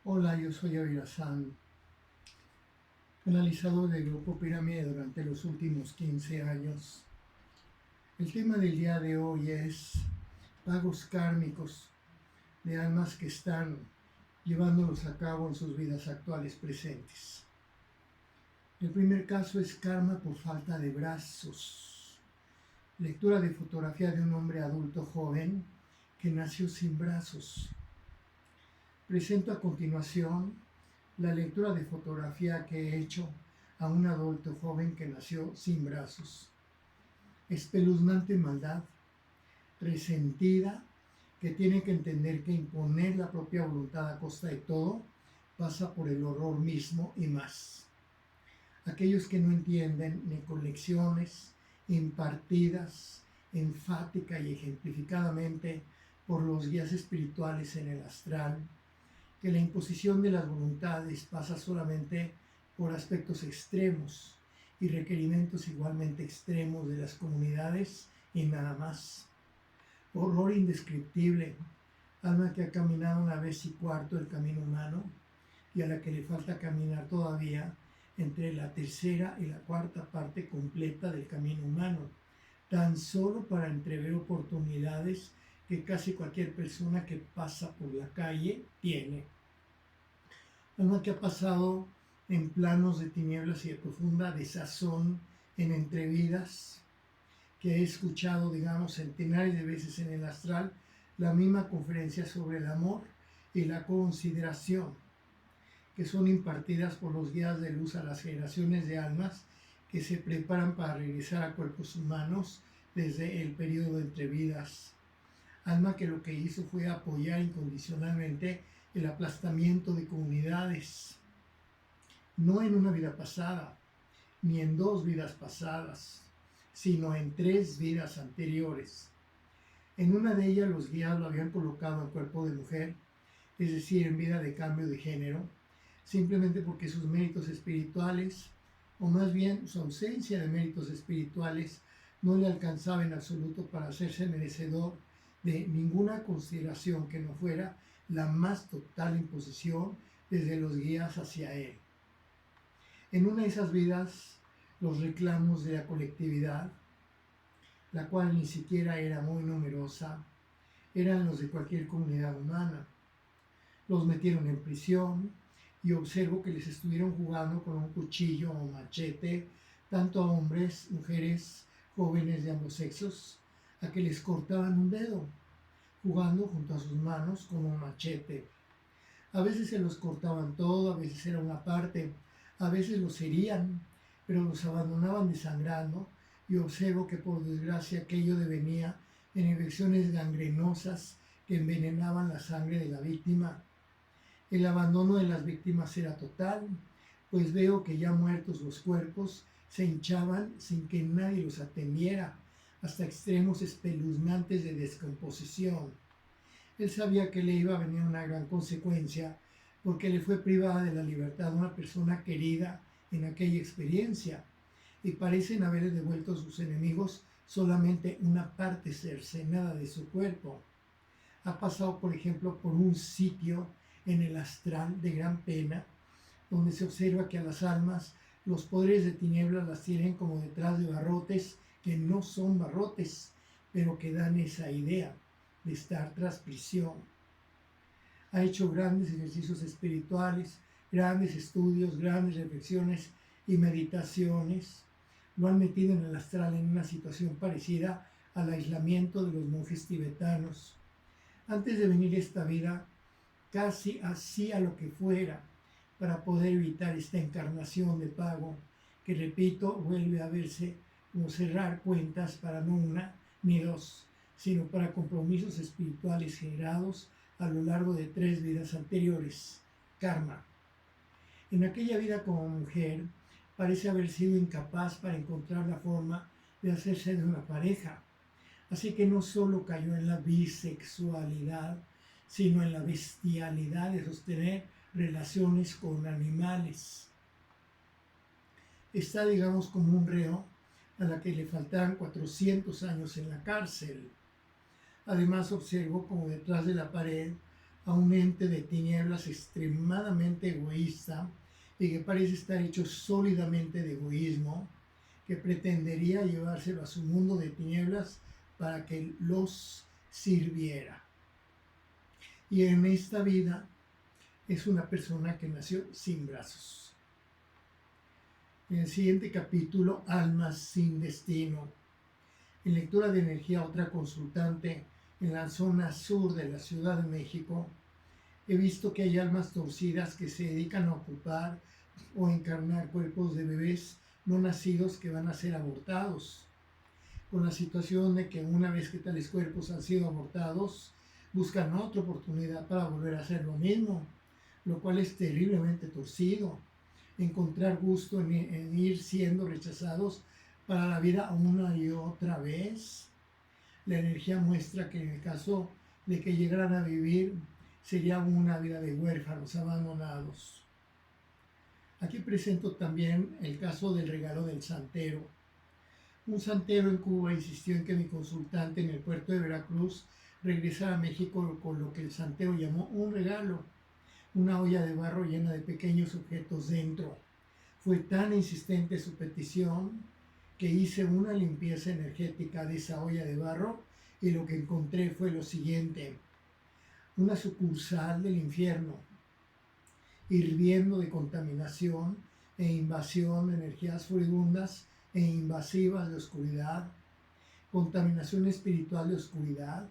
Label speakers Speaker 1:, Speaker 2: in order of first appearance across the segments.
Speaker 1: Hola, yo soy Avira San, analizador del Grupo Pirámide durante los últimos 15 años. El tema del día de hoy es pagos kármicos de almas que están llevándolos a cabo en sus vidas actuales presentes. El primer caso es karma por falta de brazos. Lectura de fotografía de un hombre adulto joven que nació sin brazos. Presento a continuación la lectura de fotografía que he hecho a un adulto joven que nació sin brazos. Espeluznante maldad, resentida, que tiene que entender que imponer la propia voluntad a costa de todo pasa por el horror mismo y más. Aquellos que no entienden ni con lecciones impartidas enfática y ejemplificadamente por los guías espirituales en el astral, que la imposición de las voluntades pasa solamente por aspectos extremos y requerimientos igualmente extremos de las comunidades y nada más. Horror indescriptible, alma que ha caminado una vez y cuarto el camino humano y a la que le falta caminar todavía entre la tercera y la cuarta parte completa del camino humano, tan solo para entrever oportunidades que casi cualquier persona que pasa por la calle tiene. Alma que ha pasado en planos de tinieblas y de profunda desazón en entrevidas, que he escuchado, centenares de veces en el astral, la misma conferencia sobre el amor y la consideración, que son impartidas por los guías de luz a las generaciones de almas que se preparan para regresar a cuerpos humanos desde el periodo de entrevidas. Alma que lo que hizo fue apoyar incondicionalmente el aplastamiento de comunidades, no en una vida pasada, ni en 2 vidas pasadas, sino en 3 vidas anteriores. En una de ellas los guías lo habían colocado en cuerpo de mujer, es decir, en vida de cambio de género, simplemente porque sus méritos espirituales, o más bien su ausencia de méritos espirituales, no le alcanzaba en absoluto para hacerse merecedor de ninguna consideración que no fuera la más total imposición desde los guías hacia él. En una de esas vidas, los reclamos de la colectividad, la cual ni siquiera era muy numerosa, eran los de cualquier comunidad humana. Los metieron en prisión y observo que les estuvieron jugando con un cuchillo o machete, tanto a hombres, mujeres, jóvenes de ambos sexos, a que les cortaban un dedo, jugando junto a sus manos con un machete. A veces se los cortaban todo, a veces era una parte, a veces los herían, pero los abandonaban desangrando, y observo que por desgracia aquello devenía en infecciones gangrenosas que envenenaban la sangre de la víctima. El abandono de las víctimas era total, pues veo que ya muertos los cuerpos se hinchaban sin que nadie los atendiera, hasta extremos espeluznantes de descomposición. Él sabía que le iba a venir una gran consecuencia, porque le fue privada de la libertad una persona querida en aquella experiencia, y parecen haberle devuelto a sus enemigos solamente una parte cercenada de su cuerpo. Ha pasado, por ejemplo, por un sitio en el astral de gran pena, donde se observa que a las almas los poderes de tinieblas las tienen como detrás de barrotes que no son barrotes, pero que dan esa idea de estar tras prisión. Ha hecho grandes ejercicios espirituales, grandes estudios, grandes reflexiones y meditaciones. Lo han metido en el astral en una situación parecida al aislamiento de los monjes tibetanos. Antes de venir a esta vida, casi hacía lo que fuera para poder evitar esta encarnación de pago, que repito, vuelve a verse como cerrar cuentas para no una ni 2, sino para compromisos espirituales generados a lo largo de 3 vidas anteriores, karma. En aquella vida como mujer, parece haber sido incapaz para encontrar la forma de hacerse de una pareja, así que no solo cayó en la bisexualidad, sino en la bestialidad de sostener relaciones con animales. Está, como un reo a la que le faltaran 400 años en la cárcel. Además observo como detrás de la pared a un ente de tinieblas extremadamente egoísta y que parece estar hecho sólidamente de egoísmo, que pretendería llevárselo a su mundo de tinieblas para que los sirviera. Y en esta vida es una persona que nació sin brazos. En el siguiente capítulo, Almas sin destino. En lectura de energía, otra consultante en la zona sur de la Ciudad de México, he visto que hay almas torcidas que se dedican a ocupar o encarnar cuerpos de bebés no nacidos que van a ser abortados, con la situación de que una vez que tales cuerpos han sido abortados, buscan otra oportunidad para volver a hacer lo mismo, lo cual es terriblemente torcido. Encontrar gusto en ir siendo rechazados para la vida una y otra vez. La energía muestra que en el caso de que llegaran a vivir, sería una vida de huérfanos abandonados. Aquí presento también el caso del regalo del santero. Un santero en Cuba insistió en que mi consultante en el puerto de Veracruz regresara a México con lo que el santero llamó un regalo, una olla de barro llena de pequeños objetos dentro. Fue tan insistente su petición que hice una limpieza energética de esa olla de barro y lo que encontré fue lo siguiente: una sucursal del infierno, hirviendo de contaminación e invasión de energías furibundas e invasivas de oscuridad, contaminación espiritual de oscuridad.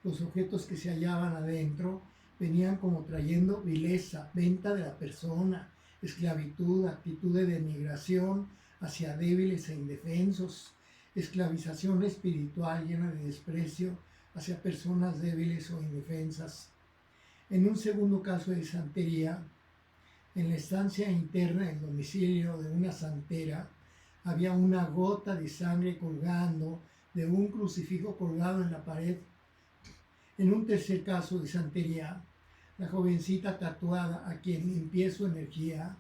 Speaker 1: Los objetos que se hallaban adentro venían como trayendo vileza, venta de la persona, esclavitud, actitud de denigración hacia débiles e indefensos, esclavización espiritual llena de desprecio hacia personas débiles o indefensas. En un segundo caso de santería, en la estancia interna del domicilio de una santera, había una gota de sangre colgando de un crucifijo colgado en la pared. En un tercer caso de santería, la jovencita tatuada a quien limpié su energía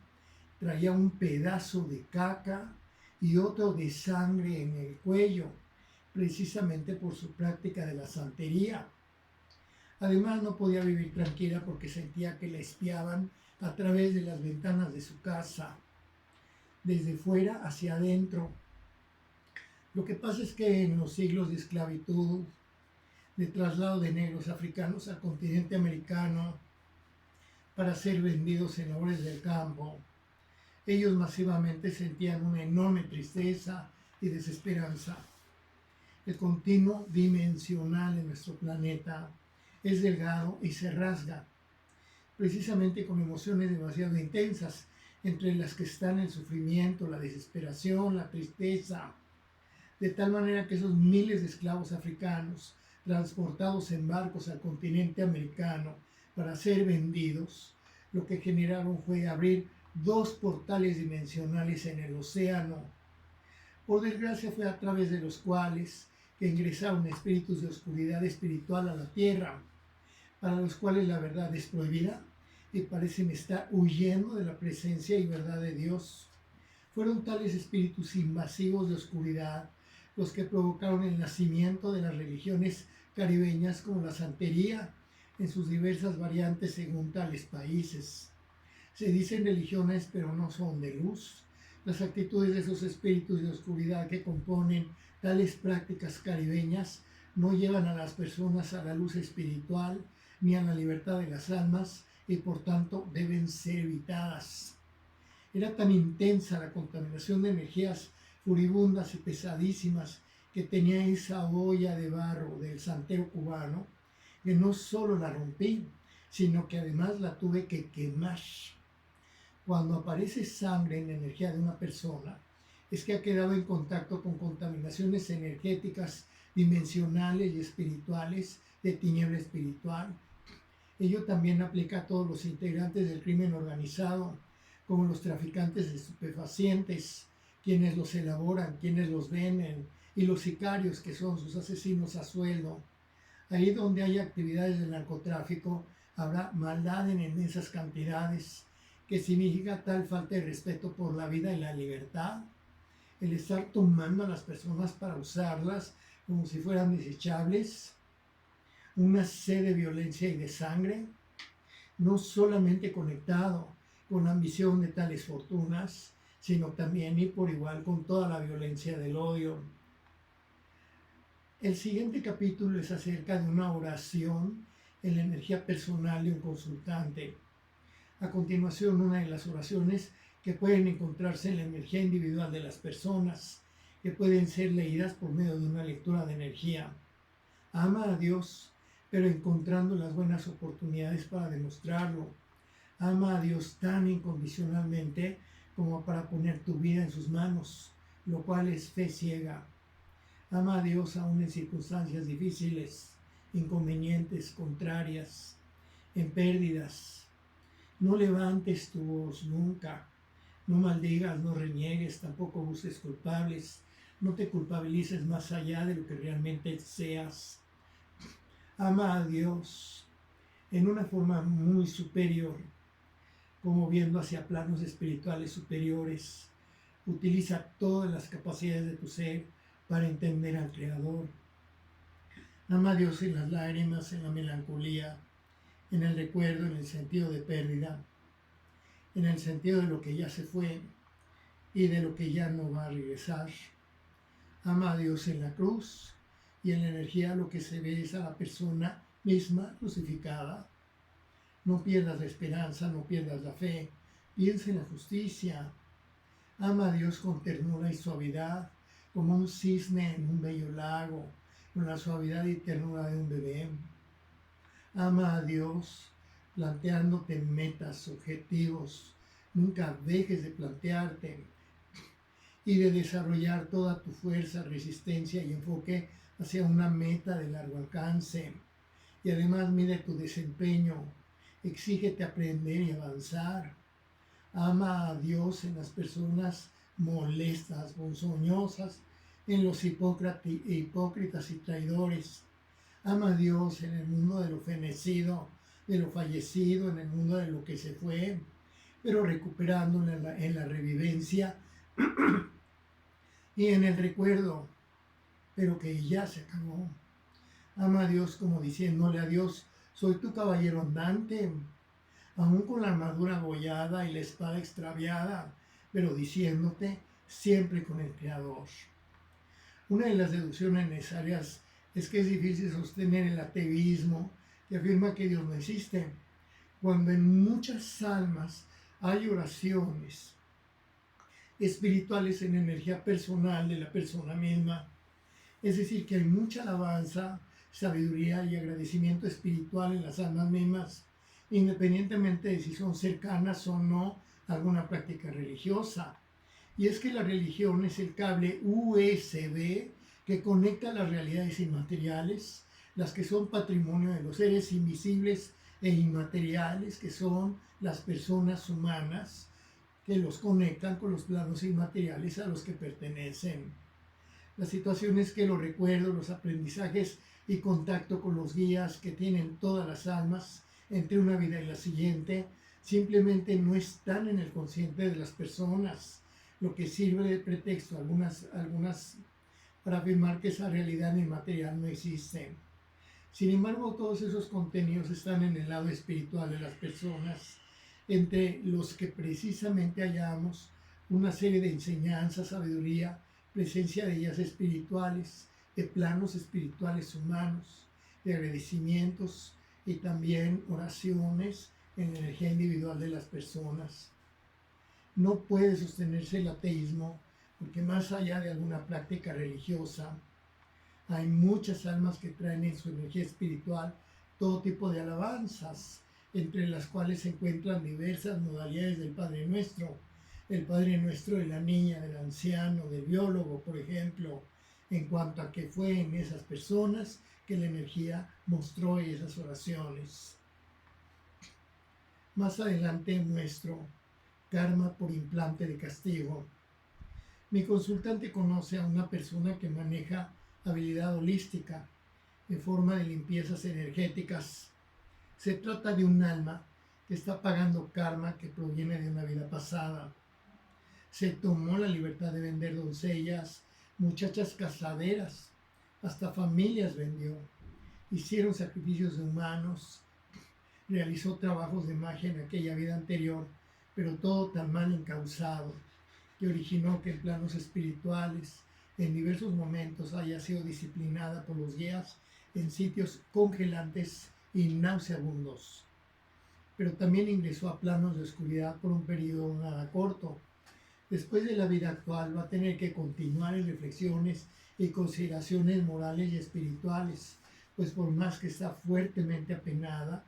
Speaker 1: traía un pedazo de caca y otro de sangre en el cuello, precisamente por su práctica de la santería. Además, no podía vivir tranquila porque sentía que la espiaban a través de las ventanas de su casa, desde fuera hacia adentro. Lo que pasa es que en los siglos de esclavitud, de traslado de negros africanos al continente americano para ser vendidos en labores del campo, ellos masivamente sentían una enorme tristeza y desesperanza. El continuo dimensional en nuestro planeta es delgado y se rasga, precisamente con emociones demasiado intensas, entre las que están el sufrimiento, la desesperación, la tristeza, de tal manera que esos miles de esclavos africanos transportados en barcos al continente americano para ser vendidos, lo que generaron fue abrir dos portales dimensionales en el océano. Por desgracia fue a través de los cuales que ingresaron espíritus de oscuridad espiritual a la tierra, para los cuales la verdad es prohibida y parecen estar huyendo de la presencia y verdad de Dios. Fueron tales espíritus invasivos de oscuridad los que provocaron el nacimiento de las religiones caribeñas como la santería en sus diversas variantes según tales países. Se dicen religiones pero no son de luz. Las actitudes de esos espíritus de oscuridad que componen tales prácticas caribeñas no llevan a las personas a la luz espiritual ni a la libertad de las almas y por tanto deben ser evitadas. Era tan intensa la contaminación de energías furibundas y pesadísimas que tenía esa olla de barro del santero cubano, que no solo la rompí, sino que además la tuve que quemar. Cuando aparece sangre en la energía de una persona, es que ha quedado en contacto con contaminaciones energéticas dimensionales y espirituales de tiniebla espiritual. Ello también aplica a todos los integrantes del crimen organizado, como los traficantes de estupefacientes, quienes los elaboran, quienes los venden, y los sicarios, que son sus asesinos a sueldo. Ahí donde hay actividades de narcotráfico, habrá maldad en inmensas cantidades, que significa tal falta de respeto por la vida y la libertad, el estar tomando a las personas para usarlas como si fueran desechables. una sed de violencia y de sangre, no solamente conectado con la ambición de tales fortunas, sino también y por igual con toda la violencia del odio. El siguiente capítulo es acerca de una oración en la energía personal de un consultante. A continuación, una de las oraciones que pueden encontrarse en la energía individual de las personas, que pueden ser leídas por medio de una lectura de energía. Ama a Dios, pero encontrando las buenas oportunidades para demostrarlo. Ama a Dios tan incondicionalmente como para poner tu vida en sus manos, lo cual es fe ciega. Ama a Dios aún en circunstancias difíciles, inconvenientes, contrarias, en pérdidas. No levantes tu voz nunca. No maldigas, no reniegues, tampoco busques culpables. No te culpabilices más allá de lo que realmente seas. Ama a Dios en una forma muy superior, como viendo hacia planos espirituales superiores. Utiliza todas las capacidades de tu ser para entender al Creador. Ama a Dios en las lágrimas, en la melancolía, en el recuerdo, en el sentido de pérdida, en el sentido de lo que ya se fue y de lo que ya no va a regresar. Ama a Dios en la cruz y en la energía lo que se ve es a la persona misma crucificada. No pierdas la esperanza, no pierdas la fe. Piensa en la justicia. Ama a Dios con ternura y suavidad, como un cisne en un bello lago, con la suavidad y ternura de un bebé. Ama a Dios planteándote metas, objetivos. Nunca dejes de plantearte y de desarrollar toda tu fuerza, resistencia y enfoque hacia una meta de largo alcance. Y además mide tu desempeño. Exígete aprender y avanzar. Ama a Dios en las personas molestas, ponzoñosas, en los hipócritas y traidores. Ama a Dios en el mundo de lo fenecido, de lo fallecido, en el mundo de lo que se fue, pero recuperando en la revivencia y en el recuerdo, pero que ya se acabó. Ama a Dios como diciéndole a Dios, soy tu caballero andante, aún con la armadura abollada y la espada extraviada, pero diciéndote siempre con el Creador. Una de las deducciones necesarias es que es difícil sostener el ateísmo que afirma que Dios no existe, cuando en muchas almas hay oraciones espirituales en energía personal de la persona misma. Es decir, que hay mucha alabanza, sabiduría y agradecimiento espiritual en las almas mismas, independientemente de si son cercanas o no a alguna práctica religiosa. Y es que la religión es el cable USB que conecta las realidades inmateriales, las que son patrimonio de los seres invisibles e inmateriales, que son las personas humanas, que los conectan con los planos inmateriales a los que pertenecen. La situación es que los recuerdos, los aprendizajes y contacto con los guías que tienen todas las almas entre una vida y la siguiente simplemente no están en el consciente de las personas, lo que sirve de pretexto a algunas para afirmar que esa realidad inmaterial no existe. Sin embargo, todos esos contenidos están en el lado espiritual de las personas, entre los que precisamente hallamos una serie de enseñanzas, sabiduría, presencia de ellas espirituales, de planos espirituales humanos, de agradecimientos y también oraciones en la energía individual de las personas. No puede sostenerse el ateísmo porque más allá de alguna práctica religiosa, hay muchas almas que traen en su energía espiritual todo tipo de alabanzas, entre las cuales se encuentran diversas modalidades del Padre Nuestro. El Padre Nuestro de la niña, del anciano, del biólogo, por ejemplo, en cuanto a que fue en esas personas que la energía mostró esas oraciones. Más adelante muestro karma por implante de castigo. Mi consultante conoce a una persona que maneja habilidad holística en forma de limpiezas energéticas. Se trata de un alma que está pagando karma que proviene de una vida pasada. Se tomó la libertad de vender doncellas, muchachas casaderas, hasta familias vendió. hicieron sacrificios de humanos, realizó trabajos de magia en aquella vida anterior, pero todo tan mal encauzado que originó que en planos espirituales, en diversos momentos, haya sido disciplinada por los guías en sitios congelantes y nauseabundos. Pero también ingresó a planos de oscuridad por un periodo nada corto. Después de la vida actual va a tener que continuar en reflexiones y consideraciones morales y espirituales, pues por más que está fuertemente apenada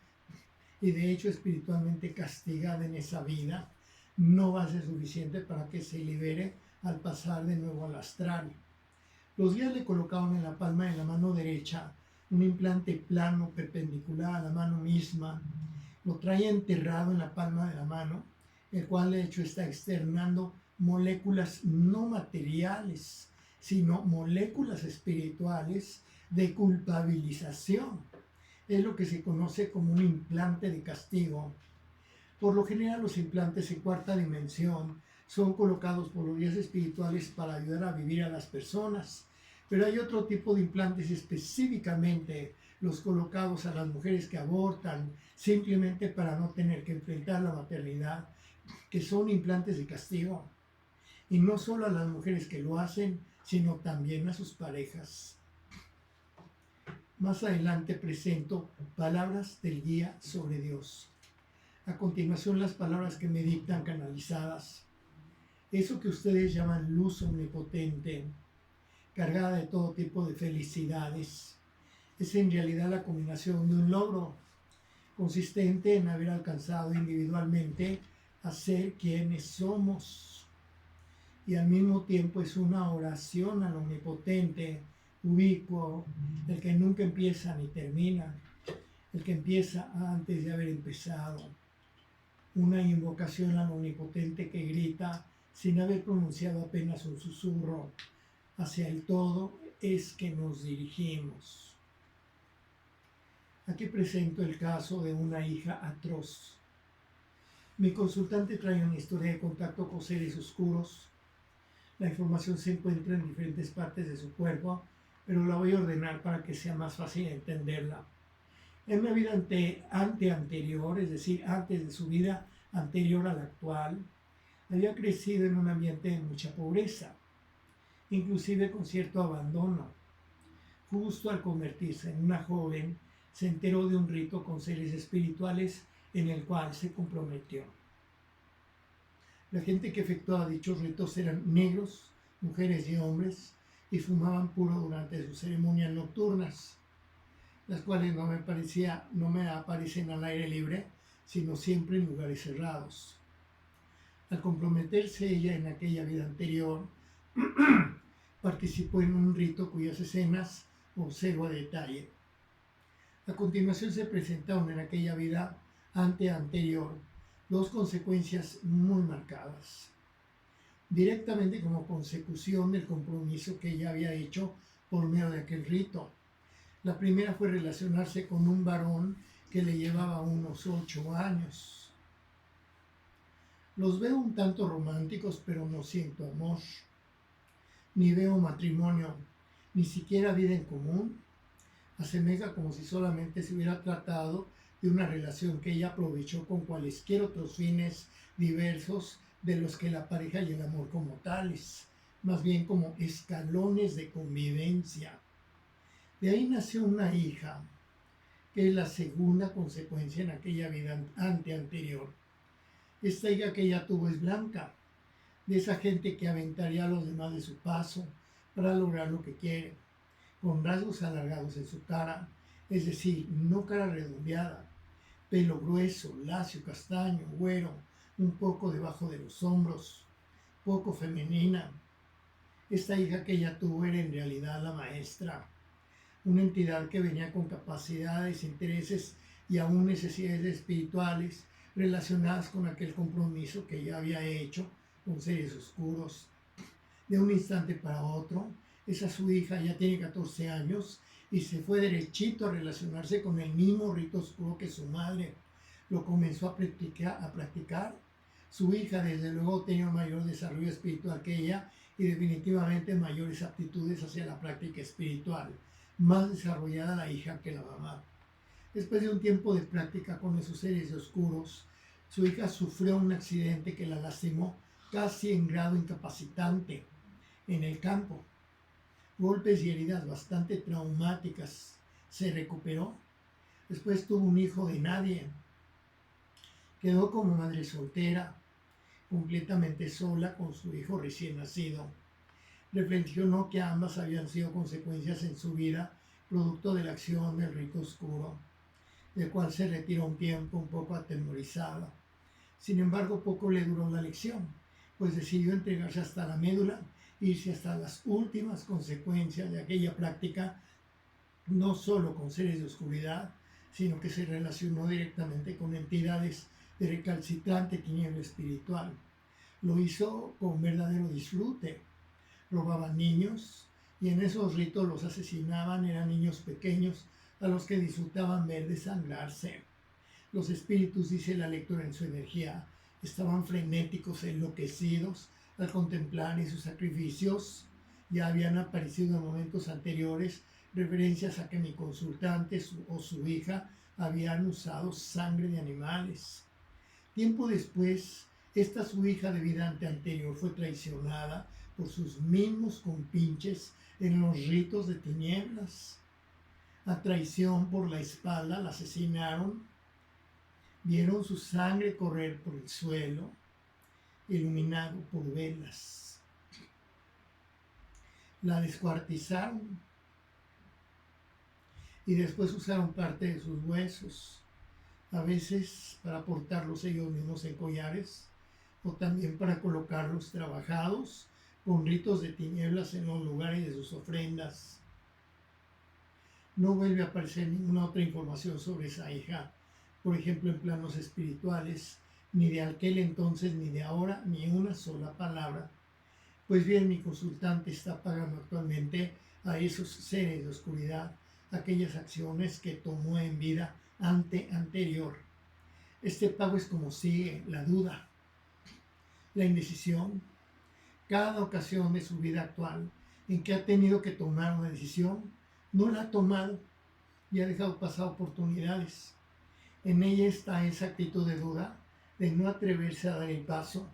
Speaker 1: y de hecho espiritualmente castigada en esa vida, no va a ser suficiente para que se libere al pasar de nuevo al astral. Los guías le colocaron en la palma de la mano derecha un implante plano perpendicular a la mano misma. Lo trae enterrado en la palma de la mano, el cual de hecho está externando moléculas no materiales, sino moléculas espirituales de culpabilización. Es lo que se conoce como un implante de castigo. Por lo general, los implantes en cuarta dimensión son colocados por los guías espirituales para ayudar a vivir a las personas, pero hay otro tipo de implantes específicamente los colocados a las mujeres que abortan simplemente para no tener que enfrentar la maternidad, que son implantes de castigo. Y no solo a las mujeres que lo hacen, sino también a sus parejas. Más adelante presento palabras del guía sobre Dios. A continuación, las palabras que me dictan canalizadas. Eso que ustedes llaman luz omnipotente, cargada de todo tipo de felicidades, es en realidad la combinación de un logro consistente en haber alcanzado individualmente a ser quienes somos. Y al mismo tiempo es una oración al omnipotente, ubicuo, el que nunca empieza ni termina, el que empieza antes de haber empezado. Una invocación al omnipotente que grita sin haber pronunciado apenas un susurro. Hacia el todo es que nos dirigimos. Aquí presento el caso de una hija atroz. Mi consultante trae una historia de contacto con seres oscuros. La información se encuentra en diferentes partes de su cuerpo, pero la voy a ordenar para que sea más fácil entenderla. En una vida anterior, es decir, antes de su vida anterior a la actual, había crecido en un ambiente de mucha pobreza, inclusive con cierto abandono. Justo al convertirse en una joven, se enteró de un rito con seres espirituales en el cual se comprometió. La gente que efectuaba dichos ritos eran negros, mujeres y hombres, y fumaban puro durante sus ceremonias nocturnas, las cuales no me aparecen al aire libre, sino siempre en lugares cerrados. Al comprometerse ella en aquella vida anterior, participó en un rito cuyas escenas observo a detalle. A continuación se presentaron en aquella vida anterior dos consecuencias muy marcadas, directamente como consecución del compromiso que ella había hecho por medio de aquel rito. La primera fue relacionarse con un varón que le llevaba unos 8 años. Los veo un tanto románticos, pero no siento amor. Ni veo matrimonio, ni siquiera vida en común. Asemeja como si solamente se hubiera tratado de una relación que ella aprovechó con cualesquier otros fines diversos de los que la pareja y el amor como tales, más bien como escalones de convivencia. De ahí nació una hija, que es la segunda consecuencia en aquella vida anterior. Esta hija que ella tuvo es blanca, de esa gente que aventaría a los demás de su paso para lograr lo que quiere, con rasgos alargados en su cara, es decir, no cara redondeada, pelo grueso, lacio, castaño, güero, un poco debajo de los hombros, poco femenina. Esta hija que ella tuvo era en realidad la maestra, una entidad que venía con capacidades, intereses y aún necesidades espirituales relacionadas con aquel compromiso que ella había hecho con seres oscuros. De un instante para otro, esa su hija ya tiene 14 años y se fue derechito a relacionarse con el mismo rito oscuro que su madre. Lo comenzó a practicar. Su hija desde luego tenía un mayor desarrollo espiritual que ella y definitivamente mayores aptitudes hacia la práctica espiritual. más desarrollada la hija que la mamá. Después de un tiempo de práctica con esos seres oscuros, su hija sufrió un accidente que la lastimó casi en grado incapacitante en el campo. Golpes y heridas bastante traumáticas. Se recuperó. Después tuvo un hijo de nadie. Quedó como madre soltera, completamente sola con su hijo recién nacido. Reflexionó que ambas habían sido consecuencias en su vida, producto de la acción del rito oscuro, del cual se retiró un tiempo un poco atemorizada. Sin embargo, poco le duró la lección, pues decidió entregarse hasta la médula, irse hasta las últimas consecuencias de aquella práctica, no solo con seres de oscuridad, sino que se relacionó directamente con entidades de recalcitrante tiniebla espiritual. Lo hizo con verdadero disfrute. Robaban niños y en esos ritos los asesinaban. Eran niños pequeños a los que disfrutaban ver desangrarse. Los espíritus, dice la lectura en su energía, estaban frenéticos, enloquecidos al contemplar esos sacrificios. Ya habían aparecido en momentos anteriores referencias a que mi consultante o su hija habían usado sangre de animales. Tiempo después, esta su hija de vida anterior fue traicionada por sus mismos compinches en los ritos de tinieblas. A traición por la espalda la asesinaron. Vieron su sangre correr por el suelo, iluminado por velas. La descuartizaron y después usaron parte de sus huesos, a veces para portarlos ellos mismos en collares, o también para colocarlos trabajados con ritos de tinieblas en los lugares de sus ofrendas. No vuelve a aparecer ninguna otra información sobre esa hija, por ejemplo en planos espirituales, ni de aquel entonces ni de ahora, ni una sola palabra. Pues bien, mi consultante está pagando actualmente a esos seres de oscuridad aquellas acciones que tomó en vida anterior. Este pago es como sigue: la duda, la indecisión. Cada ocasión de su vida actual en que ha tenido que tomar una decisión, no la ha tomado y ha dejado pasar oportunidades. En ella está esa actitud de duda, de no atreverse a dar el paso,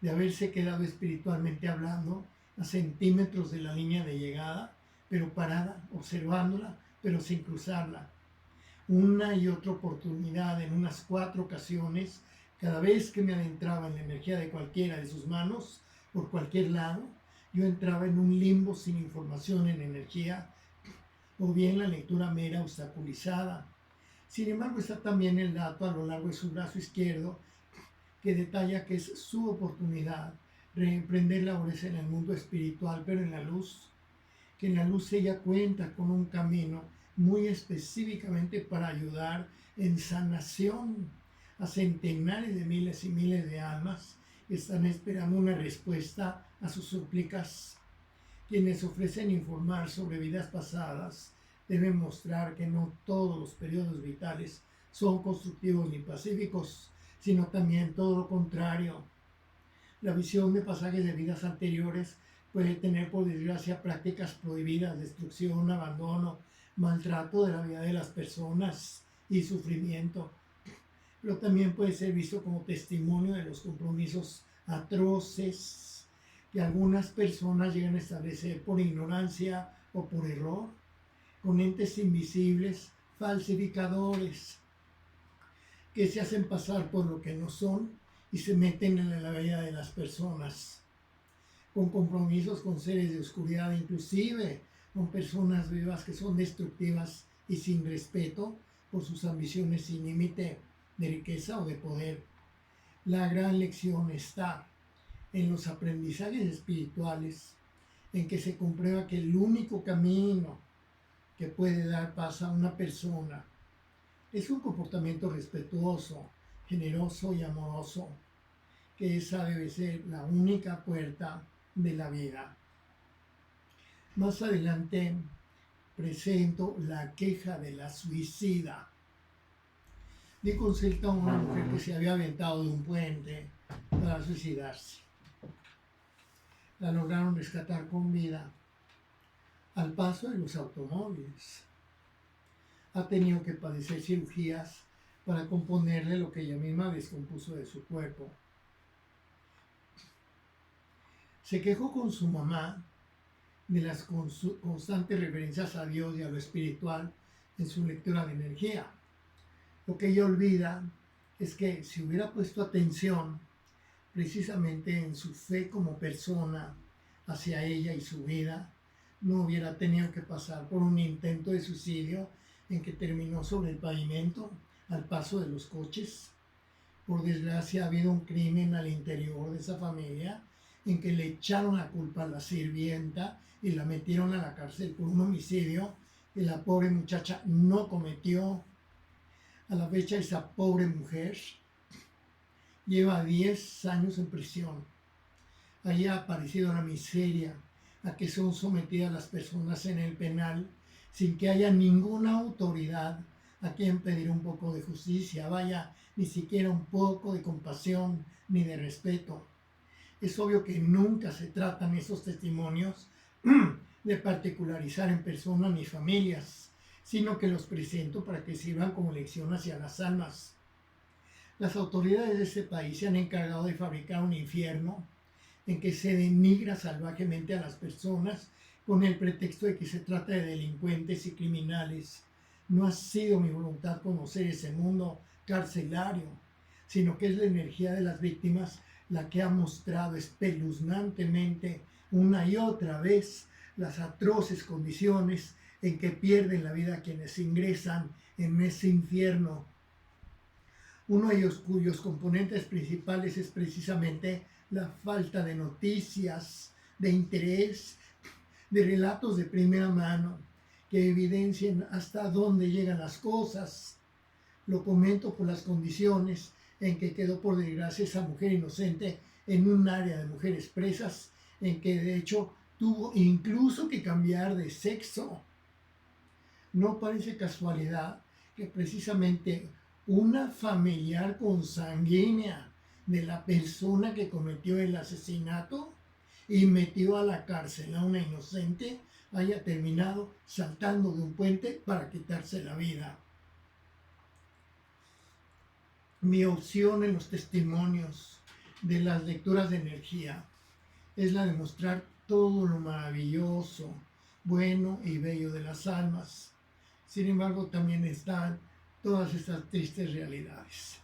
Speaker 1: de haberse quedado espiritualmente hablando a centímetros de la línea de llegada, pero parada, observándola, pero sin cruzarla. Una y otra oportunidad, en unas 4 ocasiones, cada vez que me adentraba en la energía de cualquiera de sus manos, por cualquier lado, yo entraba en un limbo sin información en energía, o bien la lectura mera obstaculizada. Sin embargo, está también el dato a lo largo de su brazo izquierdo que detalla que es su oportunidad reemprender labores en el mundo espiritual, pero en la luz, que en la luz ella cuenta con un camino muy específicamente para ayudar en sanación a centenares de miles y miles de almas que están esperando una respuesta a sus súplicas. Quienes ofrecen informar sobre vidas pasadas deben mostrar que no todos los periodos vitales son constructivos ni pacíficos, sino también todo lo contrario. La visión de pasajes de vidas anteriores puede tener, por desgracia, prácticas prohibidas, destrucción, abandono, maltrato de la vida de las personas y sufrimiento. Pero también puede ser visto como testimonio de los compromisos atroces que algunas personas llegan a establecer por ignorancia o por error, con entes invisibles, falsificadores, que se hacen pasar por lo que no son y se meten en la vida de las personas, con compromisos con seres de oscuridad, inclusive con personas vivas que son destructivas y sin respeto por sus ambiciones sin límite de riqueza o de poder. La gran lección está en los aprendizajes espirituales, en que se comprueba que el único camino que puede dar paz a una persona es un comportamiento respetuoso, generoso y amoroso, que esa debe ser la única puerta de la vida. Más adelante presento la queja de la suicida. Di consulta a una mujer que se había aventado de un puente para suicidarse. La lograron rescatar con vida. al paso de los automóviles. Ha tenido que padecer cirugías para componerle lo que ella misma descompuso de su cuerpo. Se quejó con su mamá de las constantes referencias a Dios y a lo espiritual en su lectura de energía. Lo que ella olvida es que si hubiera puesto atención precisamente en su fe como persona hacia ella y su vida, no hubiera tenido que pasar por un intento de suicidio en que terminó sobre el pavimento al paso de los coches. Por desgracia ha habido un crimen al interior de esa familia en que le echaron la culpa a la sirvienta y la metieron a la cárcel por un homicidio que la pobre muchacha no cometió. A la fecha esa pobre mujer lleva 10 años en prisión. Allí ha aparecido la miseria a que son sometidas las personas en el penal sin que haya ninguna autoridad a quien pedir un poco de justicia, vaya, ni siquiera un poco de compasión ni de respeto. Es obvio que nunca se tratan esos testimonios de particularizar en personas ni familias, sino que los presento para que sirvan como lección hacia las almas. Las autoridades de ese país se han encargado de fabricar un infierno en que se denigra salvajemente a las personas con el pretexto de que se trata de delincuentes y criminales. No ha sido mi voluntad conocer ese mundo carcelario, sino que es la energía de las víctimas la que ha mostrado espeluznantemente una y otra vez las atroces condiciones en que pierden la vida quienes ingresan en ese infierno. Uno de ellos cuyos componentes principales es precisamente la falta de noticias, de interés, de relatos de primera mano que evidencien hasta dónde llegan las cosas. Lo comento por las condiciones en que quedó por desgracia esa mujer inocente en un área de mujeres presas, en que de hecho tuvo incluso que cambiar de sexo. No parece casualidad que precisamente una familiar consanguínea de la persona que cometió el asesinato y metió a la cárcel a una inocente haya terminado saltando de un puente para quitarse la vida. Mi opción en los testimonios de las lecturas de energía es la de mostrar todo lo maravilloso, bueno y bello de las almas. Sin embargo, también están todas estas tristes realidades.